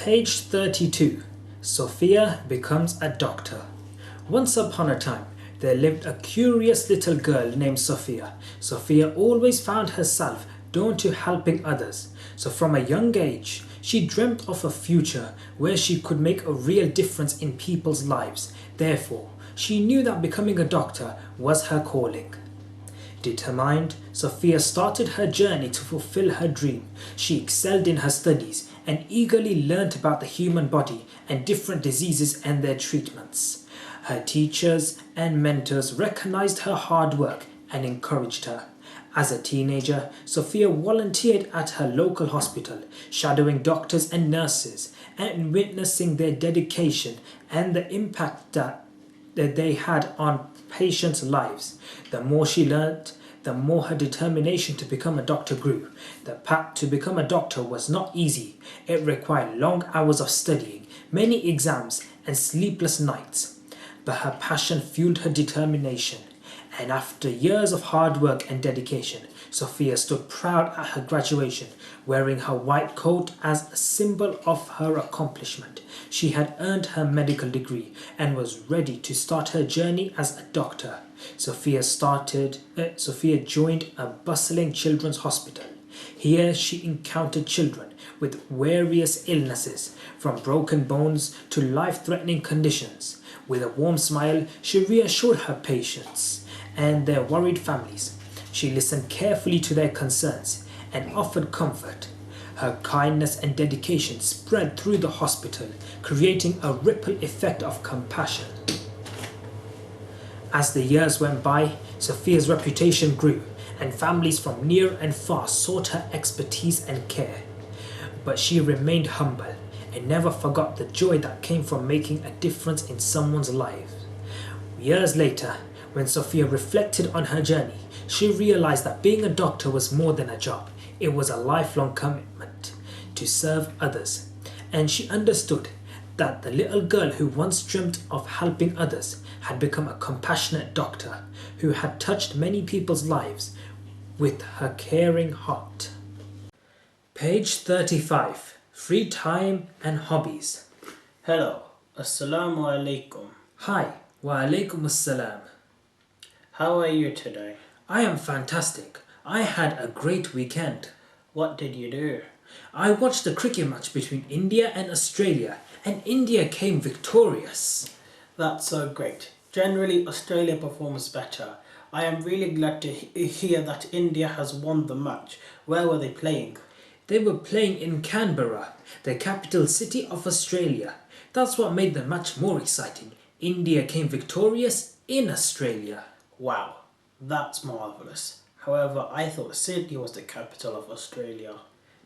Page 32. Sophia becomes a doctor. Once upon a time, there lived a curious little girl named Sophia. Sophia always found herself drawn to helping others. So from a young age, she dreamt of a future where she could make a real difference in people's lives. Therefore, she knew that becoming a doctor was her calling. Determined, Sophia started her journey to fulfill her dream. She excelled in her studies and eagerly learnt about the human body and different diseases and their treatments. Her teachers and mentors recognized her hard work and encouraged her. As a teenager, Sophia volunteered at her local hospital, shadowing doctors and nurses and witnessing their dedication and the impact that they had on patients' lives. The more she learnt, the more her determination to become a doctor grew. The path to become a doctor was not easy. It required long hours of studying, many exams, and sleepless nights. But her passion fueled her determination. And after years of hard work and dedication, Sophia stood proud at her graduation, wearing her white coat as a symbol of her accomplishment. She had earned her medical degree and was ready to start her journey as a doctor. Sophia joined a bustling children's hospital. Here she encountered children with various illnesses, from broken bones to life-threatening conditions. With a warm smile, she reassured her patients and their worried families. She listened carefully to their concerns and offered comfort. Her kindness and dedication spread through the hospital, creating a ripple effect of compassion. As the years went by, Sophia's reputation grew, and families from near and far sought her expertise and care. But she remained humble and never forgot the joy that came from making a difference in someone's life. Years later, when Sophia reflected on her journey, she realized that being a doctor was more than a job. It was a lifelong commitment to serve others. And she understood that the little girl who once dreamt of helping others had become a compassionate doctor who had touched many people's lives with her caring heart. Page 35. Free time and hobbies. Hello, Assalamu alaikum. Hi, wa alaikum assalam. How are you today? I am fantastic. I had a great weekend. What did you do? I watched the cricket match between India and Australia, and India came victorious. That's so great. Generally, Australia performs better. I am really glad to hear that India has won the match. Where were they playing? They were playing in Canberra, the capital city of Australia. That's what made the match more exciting. India came victorious in Australia. Wow, that's marvellous. However, I thought Sydney was the capital of Australia.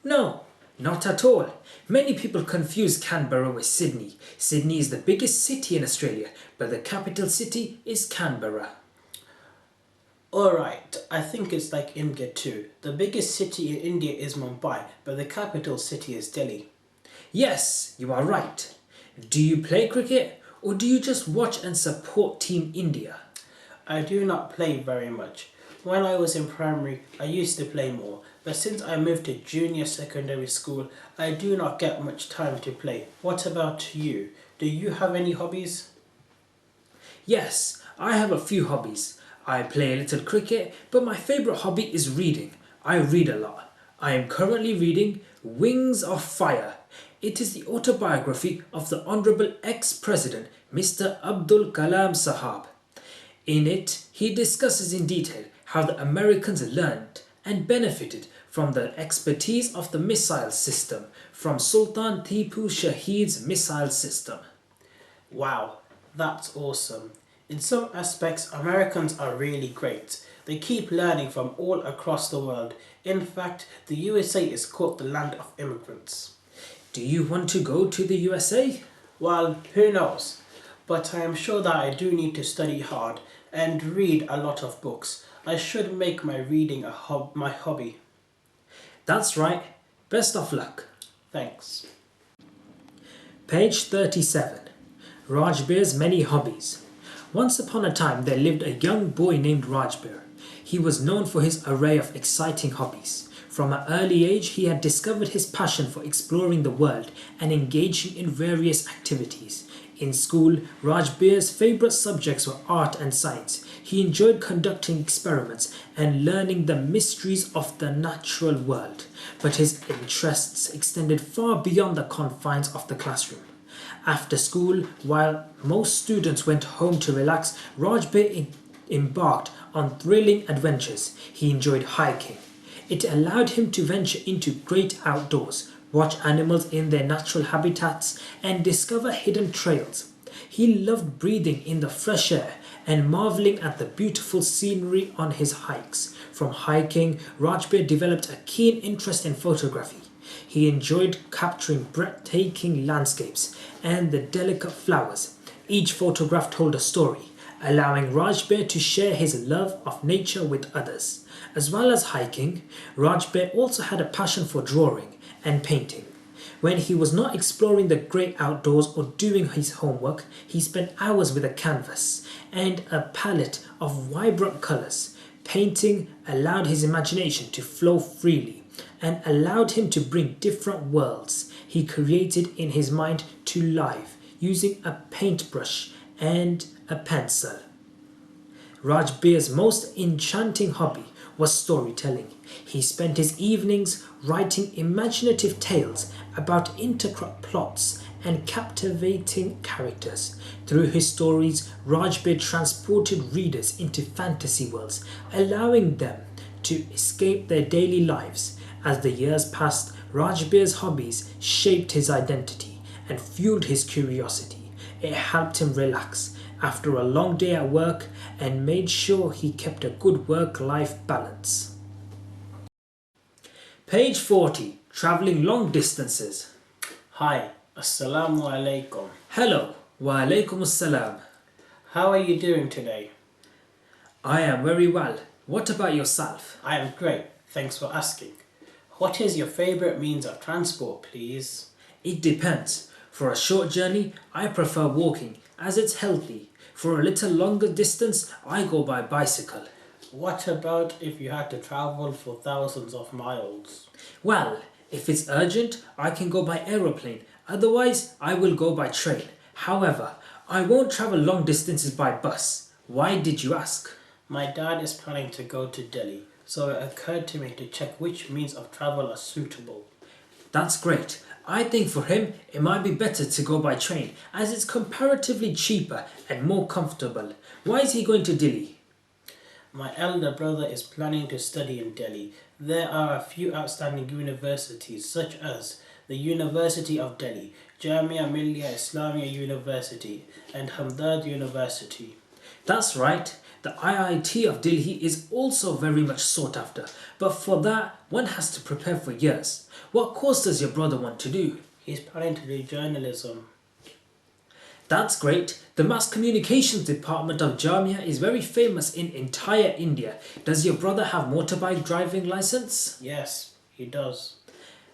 No, not at all. Many people confuse Canberra with Sydney. Sydney is the biggest city in Australia, but the capital city is Canberra. Alright, I think it's like India too. The biggest city in India is Mumbai, but the capital city is Delhi. Yes, you are right. Do you play cricket or do you just watch and support Team India? I do not play very much. When I was in primary, I used to play more, but since I moved to junior secondary school, I do not get much time to play. What about you? Do you have any hobbies? Yes, I have a few hobbies. I play a little cricket, but my favourite hobby is reading. I read a lot. I am currently reading Wings of Fire. It is the autobiography of the Honourable ex-President Mr. Abdul Kalam Sahab. In it, he discusses in detail how the Americans learned and benefited from the expertise of the missile system from Sultan Tipu Shahid's missile system. Wow, that's awesome. In some aspects, Americans are really great. They keep learning from all across the world. In fact, the USA is called the land of immigrants. Do you want to go to the USA? Well, who knows? But I am sure that I do need to study hard and read a lot of books. I should make my reading my hobby. That's right. Best of luck. Thanks. Page 37. Rajbir's many hobbies. Once upon a time there lived a young boy named Rajbir. He was known for his array of exciting hobbies. From an early age, he had discovered his passion for exploring the world and engaging in various activities. In school, Rajbir's favourite subjects were art and science. He enjoyed conducting experiments and learning the mysteries of the natural world, but his interests extended far beyond the confines of the classroom. After school, while most students went home to relax, Rajbir embarked on thrilling adventures. He enjoyed hiking. It allowed him to venture into great outdoors, watch animals in their natural habitats, and discover hidden trails. He loved breathing in the fresh air and marveling at the beautiful scenery on his hikes. From hiking, Rajbir developed a keen interest in photography. He enjoyed capturing breathtaking landscapes and the delicate flowers. Each photograph told a story, allowing Rajbir to share his love of nature with others. As well as hiking, Rajbir also had a passion for drawing and painting. When he was not exploring the great outdoors or doing his homework, he spent hours with a canvas and a palette of vibrant colours. Painting allowed his imagination to flow freely and allowed him to bring different worlds he created in his mind to life using a paintbrush and a pencil. Rajbir's most enchanting hobby was storytelling. He spent his evenings writing imaginative tales about intricate plots and captivating characters. Through his stories, Rajbir transported readers into fantasy worlds, allowing them to escape their daily lives. As the years passed, Rajbir's hobbies shaped his identity and fueled his curiosity. It helped him relax after a long day at work and made sure he kept a good work-life balance. Page 40. Travelling long distances. Hi, Assalamu alaikum. Hello. Wa alaikum assalam. How are you doing today? I am very well. What about yourself? I am great, thanks for asking. What is your favourite means of transport, please? It depends. For a short journey, I prefer walking as it's healthy. For a little longer distance, I go by bicycle. What about if you had to travel for thousands of miles? Well, if it's urgent, I can go by aeroplane. Otherwise, I will go by train. However, I won't travel long distances by bus. Why did you ask? My dad is planning to go to Delhi, so it occurred to me to check which means of travel are suitable. That's great. I think for him, it might be better to go by train as it's comparatively cheaper and more comfortable. Why is he going to Delhi? My elder brother is planning to study in Delhi. There are a few outstanding universities such as the University of Delhi, Jamia Millia Islamia University and Hamdard University. That's right. The IIT of Delhi is also very much sought after, but for that, one has to prepare for years. What course does your brother want to do? He's planning to do journalism. That's great. The mass communications department of Jamia is very famous in entire India. Does your brother have motorbike driving license? Yes, he does.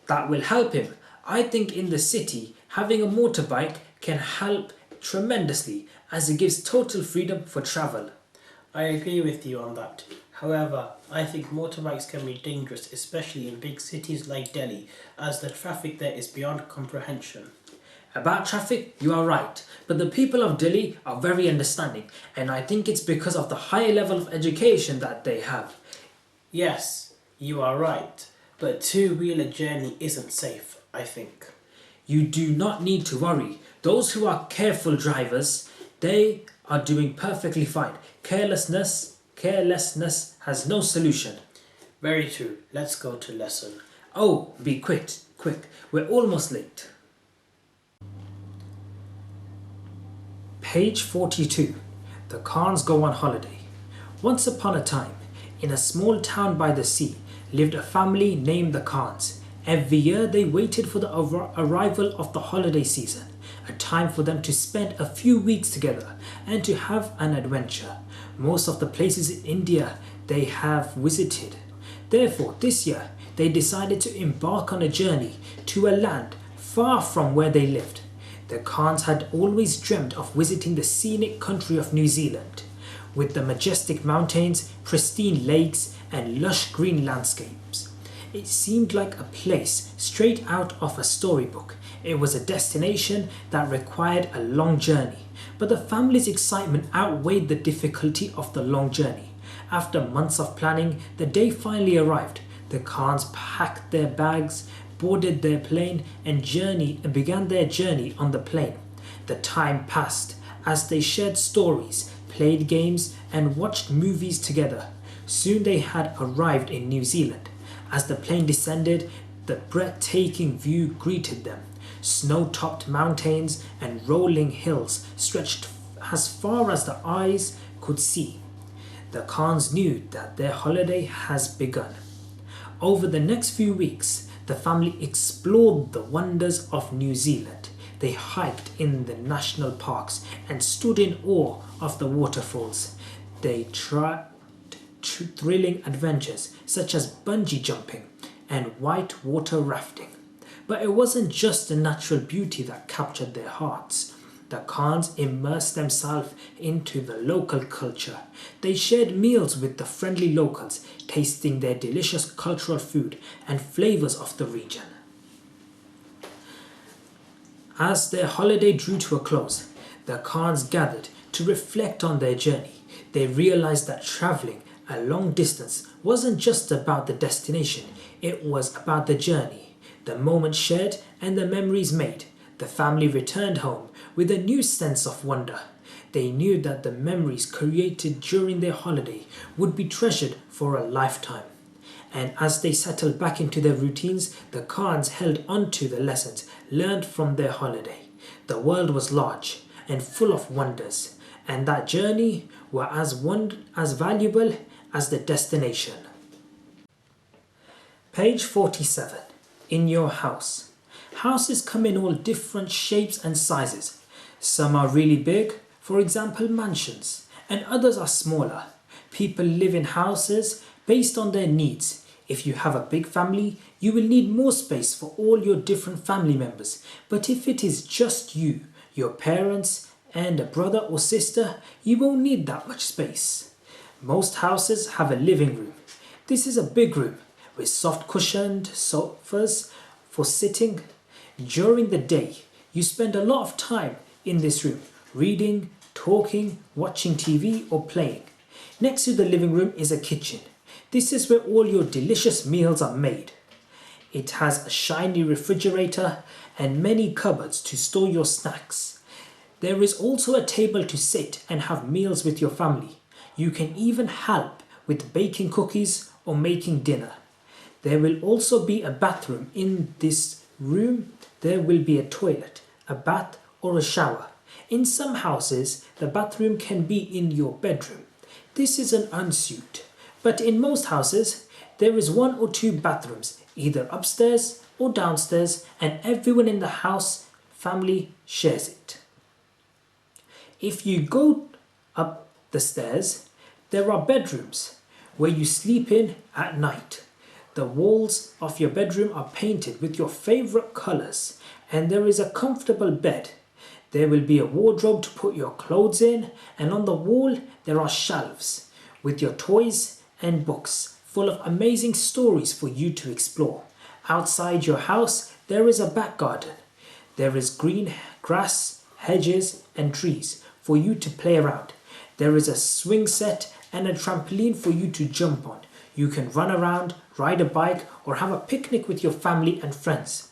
That will help him. I think in the city, having a motorbike can help tremendously as it gives total freedom for travel. I agree with you on that. However, I think motorbikes can be dangerous, especially in big cities like Delhi, as the traffic there is beyond comprehension. About traffic, you are right, but the people of Delhi are very understanding, and I think it's because of the high level of education that they have. Yes, you are right, but two-wheeler journey isn't safe, I think. You do not need to worry. Those who are careful drivers, they are doing perfectly fine. Carelessness has no solution. Very true. Let's go to lesson. Oh, be quick. We're almost late. Page 42. The Khans go on holiday. Once upon a time, in a small town by the sea, lived a family named the Khans. Every year they waited for the arrival of the holiday season, a time for them to spend a few weeks together and to have an adventure. Most of the places in India they have visited. Therefore, this year they decided to embark on a journey to a land far from where they lived. The Khans had always dreamt of visiting the scenic country of New Zealand, with the majestic mountains, pristine lakes, and lush green landscapes. It seemed like a place straight out of a storybook. It was a destination that required a long journey, but the family's excitement outweighed the difficulty of the long journey. After months of planning, the day finally arrived. The Khans packed their bags, boarded their plane, and began their journey on the plane. The time passed as they shared stories, played games, and watched movies together. Soon they had arrived in New Zealand. As the plane descended, the breathtaking view greeted them. Snow-topped mountains and rolling hills stretched as far as the eyes could see. The Khans knew that their holiday has begun. Over the next few weeks, the family explored the wonders of New Zealand. They hiked in the national parks and stood in awe of the waterfalls. They tried thrilling adventures such as bungee jumping and white water rafting. But it wasn't just the natural beauty that captured their hearts. The Khans immersed themselves into the local culture. They shared meals with the friendly locals, tasting their delicious cultural food and flavors of the region. As their holiday drew to a close, the Khans gathered to reflect on their journey. They realized that traveling a long distance wasn't just about the destination, it was about the journey, the moments shared and the memories made. The family returned home with a new sense of wonder. They knew that the memories created during their holiday would be treasured for a lifetime. And as they settled back into their routines, the Khans held on to the lessons learned from their holiday. The world was large and full of wonders, and that journey was as valuable as the destination. Page 47. In your house. Houses come in all different shapes and sizes. Some are really big, for example mansions, and others are smaller. People live in houses based on their needs. If you have a big family, you will need more space for all your different family members. But if it is just you, your parents, and a brother or sister, you won't need that much space. Most houses have a living room. This is a big room with soft cushioned sofas for sitting. During the day, you spend a lot of time in this room, reading, talking, watching TV or playing. Next to the living room is a kitchen. This is where all your delicious meals are made. It has a shiny refrigerator and many cupboards to store your snacks. There is also a table to sit and have meals with your family. You can even help with baking cookies or making dinner. There will also be a bathroom in this room. There will be a toilet, a bath or a shower. In some houses, the bathroom can be in your bedroom. This is an ensuite. But in most houses, there is one or two bathrooms, either upstairs or downstairs, and everyone in the house family shares it. If you go up the stairs, there are bedrooms where you sleep in at night. The walls of your bedroom are painted with your favorite colors, and there is a comfortable bed. There will be a wardrobe to put your clothes in, and on the wall there are shelves with your toys and books full of amazing stories for you to explore. Outside your house there is a back garden. There is green grass, hedges and trees for you to play around. There is a swing set and a trampoline for you to jump on. You can run around, ride a bike or have a picnic with your family and friends.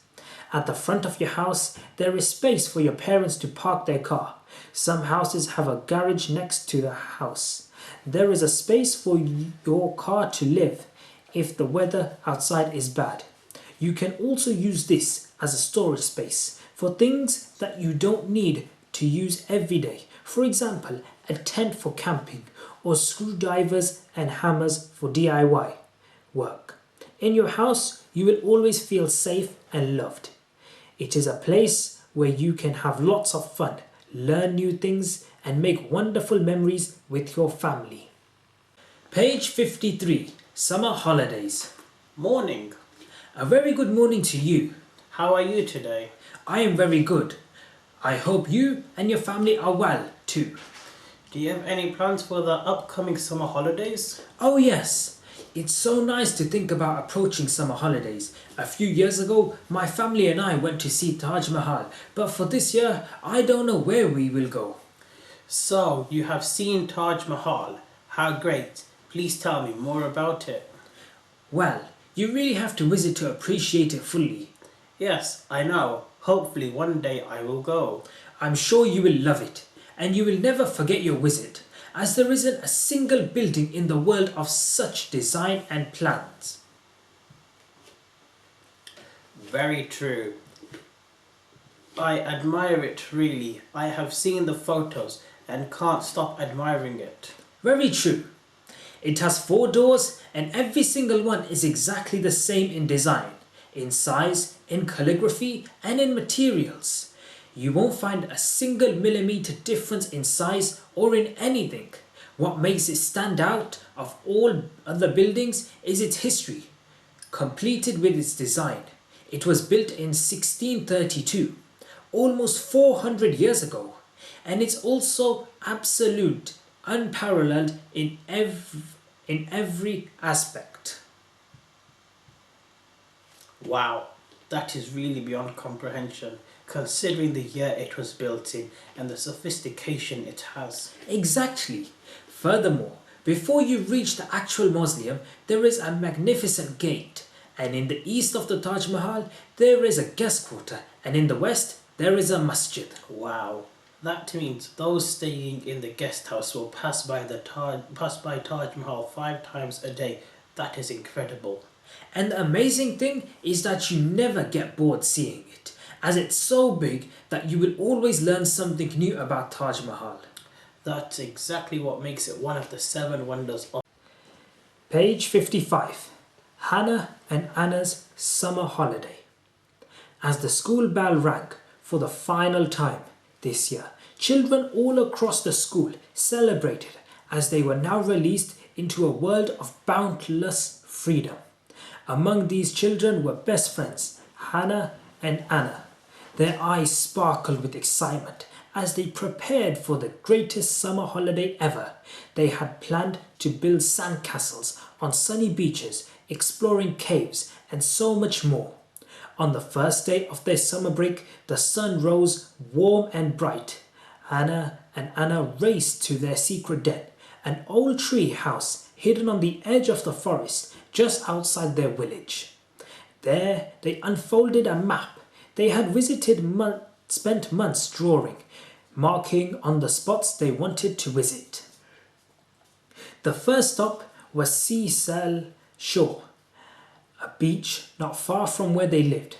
At the front of your house, there is space for your parents to park their car. Some houses have a garage next to the house. There is a space for your car to live if the weather outside is bad. You can also use this as a storage space for things that you don't need to use every day. For example, a tent for camping or screwdrivers and hammers for DIY work. In your house, you will always feel safe and loved. It is a place where you can have lots of fun, learn new things, and make wonderful memories with your family. Page 53. Summer holidays. Morning. A very good morning to you. How are you today? I am very good. I hope you and your family are well too. Do you have any plans for the upcoming summer holidays? Oh yes. It's so nice to think about approaching summer holidays. A few years ago, my family and I went to see Taj Mahal, but for this year, I don't know where we will go. So, you have seen Taj Mahal. How great. Please tell me more about it. Well, you really have to visit to appreciate it fully. Yes, I know. Hopefully one day I will go. I'm sure you will love it, and you will never forget your visit, as there isn't a single building in the world of such design and plans. Very true. I admire it really. I have seen the photos and can't stop admiring it. Very true. It has 4 doors, and every single one is exactly the same in design, in size, in calligraphy, and in materials. You won't find a single millimeter difference in size or in anything. What makes it stand out of all other buildings is its history, completed with its design. It was built in 1632, almost 400 years ago, and it's also absolute, unparalleled in every aspect. Wow, that is really beyond comprehension, considering the year it was built in and the sophistication it has. Exactly. Furthermore, before you reach the actual mausoleum, there is a magnificent gate, and in the east of the Taj Mahal, there is a guest quarter, and in the west, there is a masjid. Wow, that means those staying in the guest house will pass by Taj Mahal 5 times a day. That is incredible. And the amazing thing is that you never get bored seeing it, as it's so big that you will always learn something new about Taj Mahal. That's exactly what makes it one of the 7 wonders of. Page 55. Hannah and Anna's Summer Holiday. As the school bell rang for the final time this year, children all across the school celebrated as they were now released into a world of boundless freedom. Among these children were best friends, Hannah and Anna. Their eyes sparkled with excitement as they prepared for the greatest summer holiday ever. They had planned to build sandcastles on sunny beaches, exploring caves, and so much more. On the first day of their summer break, the sun rose warm and bright. Hannah and Anna raced to their secret den, an old tree house hidden on the edge of the forest just outside their village. There they unfolded a map they had spent months drawing, marking on the spots they wanted to visit. The first stop was Seasell Shore, a beach not far from where they lived,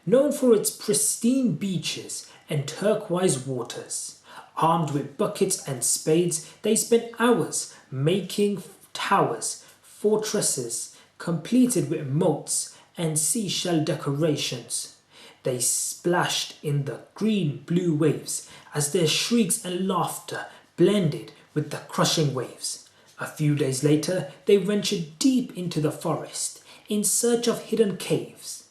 known for its pristine beaches and turquoise waters. Armed with buckets and spades, they spent hours making towers, fortresses, completed with moats and seashell decorations. They splashed in the green-blue waves as their shrieks and laughter blended with the crushing waves. A few days later, they ventured deep into the forest in search of hidden caves.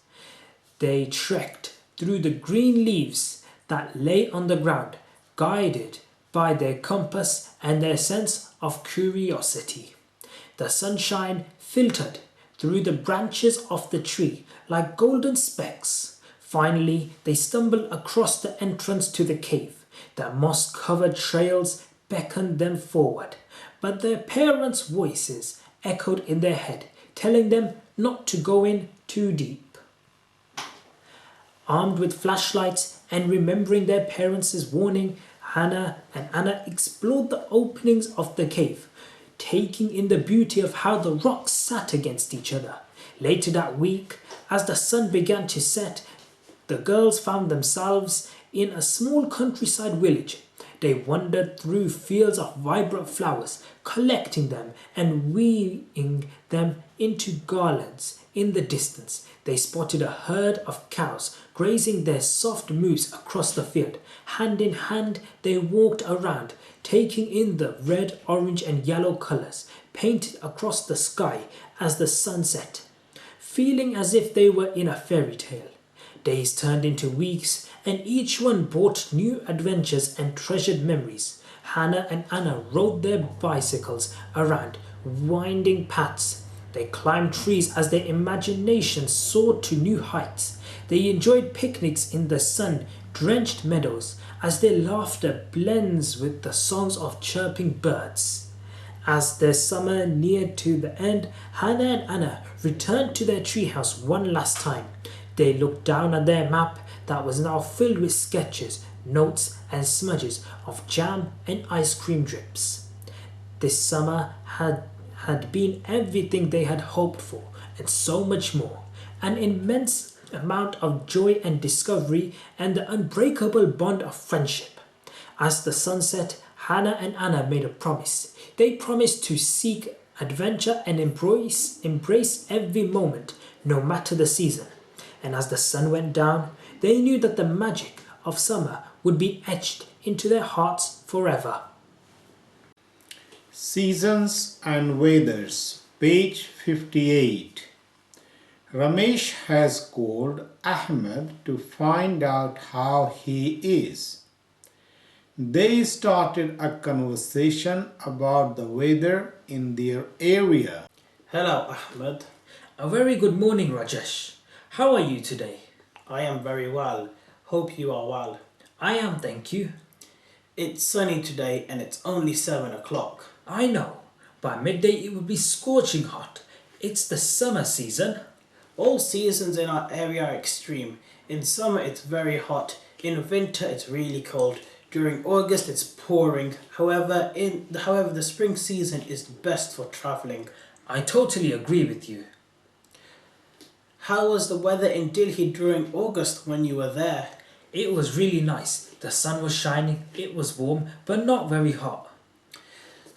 They trekked through the green leaves that lay on the ground, guided by their compass and their sense of curiosity. The sunshine filtered through the branches of the tree like golden specks. Finally, they stumbled across the entrance to the cave. The moss-covered trails beckoned them forward, but their parents' voices echoed in their head, telling them not to go in too deep. Armed with flashlights and remembering their parents' warning, Hannah and Anna explored the openings of the cave, taking in the beauty of how the rocks sat against each other. Later that week, as the sun began to set, the girls found themselves in a small countryside village. They wandered through fields of vibrant flowers, collecting them and weaving them into garlands. In the distance, they spotted a herd of cows grazing their soft moose across the field. Hand in hand, they walked around, taking in the red, orange, and yellow colors painted across the sky as the sun set, feeling as if they were in a fairy tale. Days turned into weeks, and each one brought new adventures and treasured memories. Hannah and Anna rode their bicycles around winding paths They climbed trees as their imaginations soared to new heights. They enjoyed picnics in the sun-drenched meadows as their laughter blends with the songs of chirping birds. As their summer neared to the end, Hannah and Anna returned to their treehouse one last time. They looked down at their map that was now filled with sketches, notes, and smudges of jam and ice cream drips. This summer had been everything they had hoped for, and so much more. An immense amount of joy and discovery, and the unbreakable bond of friendship. As the sun set, Hannah and Anna made a promise. They promised to seek adventure and embrace every moment, no matter the season. And as the sun went down, they knew that the magic of summer would be etched into their hearts forever. Seasons and Weathers, page 58. Ramesh has called Ahmed to find out how he is. They started a conversation about the weather in their area. Hello, Ahmed. A very good morning, Rajesh. How are you today? I am very well. Hope you are well. I am, thank you. It's sunny today and it's only 7 o'clock. I know. By midday it will be scorching hot. It's the summer season. All seasons in our area are extreme. In summer it's very hot. In winter it's really cold. During August it's pouring. However, the spring season is best for travelling. I totally agree with you. How was the weather in Delhi during August when you were there? It was really nice. The sun was shining, it was warm, but not very hot.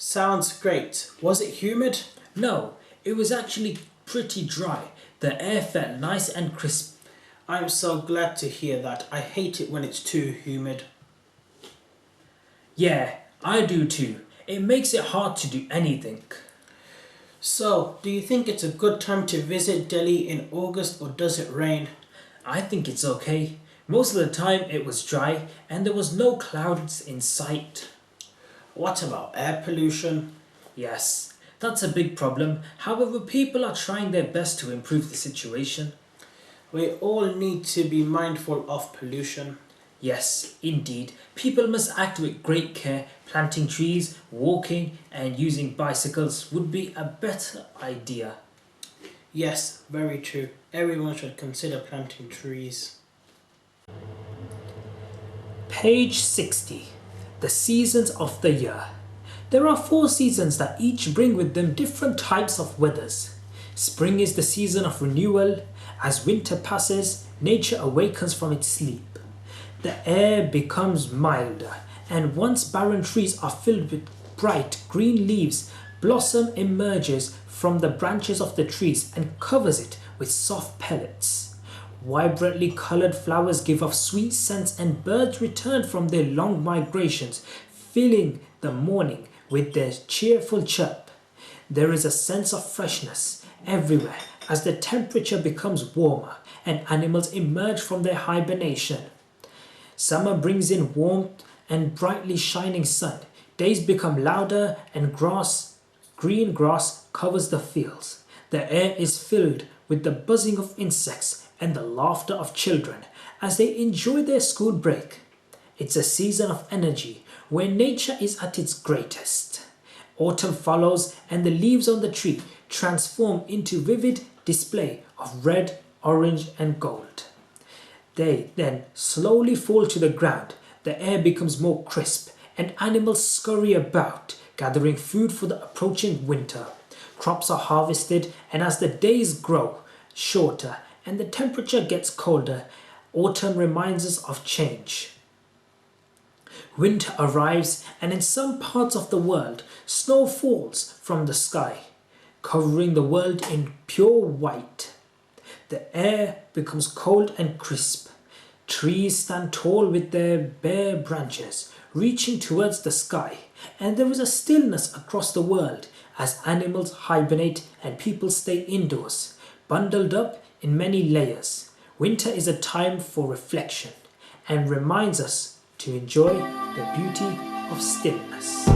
Sounds great. Was it humid? No, it was actually pretty dry. The air felt nice and crisp. I'm so glad to hear that. I hate it when it's too humid. Yeah, I do too. It makes it hard to do anything. So, do you think it's a good time to visit Delhi in August or does it rain? I think it's okay. Most of the time it was dry and there was no clouds in sight. What about air pollution? Yes, that's a big problem. However, people are trying their best to improve the situation. We all need to be mindful of pollution. Yes, indeed. People must act with great care. Planting trees, walking and using bicycles would be a better idea. Yes, very true. Everyone should consider planting trees. Page 60. The seasons of the year. There are 4 seasons that each bring with them different types of weathers. Spring is the season of renewal. As winter passes, nature awakens from its sleep. The air becomes milder, and once barren trees are filled with bright green leaves, blossom emerges from the branches of the trees and covers it with soft pellets. Vibrantly colored flowers give off sweet scents, and birds return from their long migrations, filling the morning with their cheerful chirp. There is a sense of freshness everywhere as the temperature becomes warmer and animals emerge from their hibernation. Summer brings in warmth and brightly shining sun. Days become louder and green grass covers the fields. The air is filled with the buzzing of insects and the laughter of children as they enjoy their school break. It's a season of energy where nature is at its greatest. Autumn follows and the leaves on the tree transform into vivid display of red, orange and gold. They then slowly fall to the ground. The air becomes more crisp and animals scurry about, gathering food for the approaching winter. Crops are harvested, and as the days grow shorter and the temperature gets colder, autumn reminds us of change. Winter arrives, and in some parts of the world, snow falls from the sky, covering the world in pure white. The air becomes cold and crisp. Trees stand tall with their bare branches, reaching towards the sky, and there is a stillness across the world as animals hibernate and people stay indoors, bundled up in many layers. Winter is a time for reflection and reminds us to enjoy the beauty of stillness.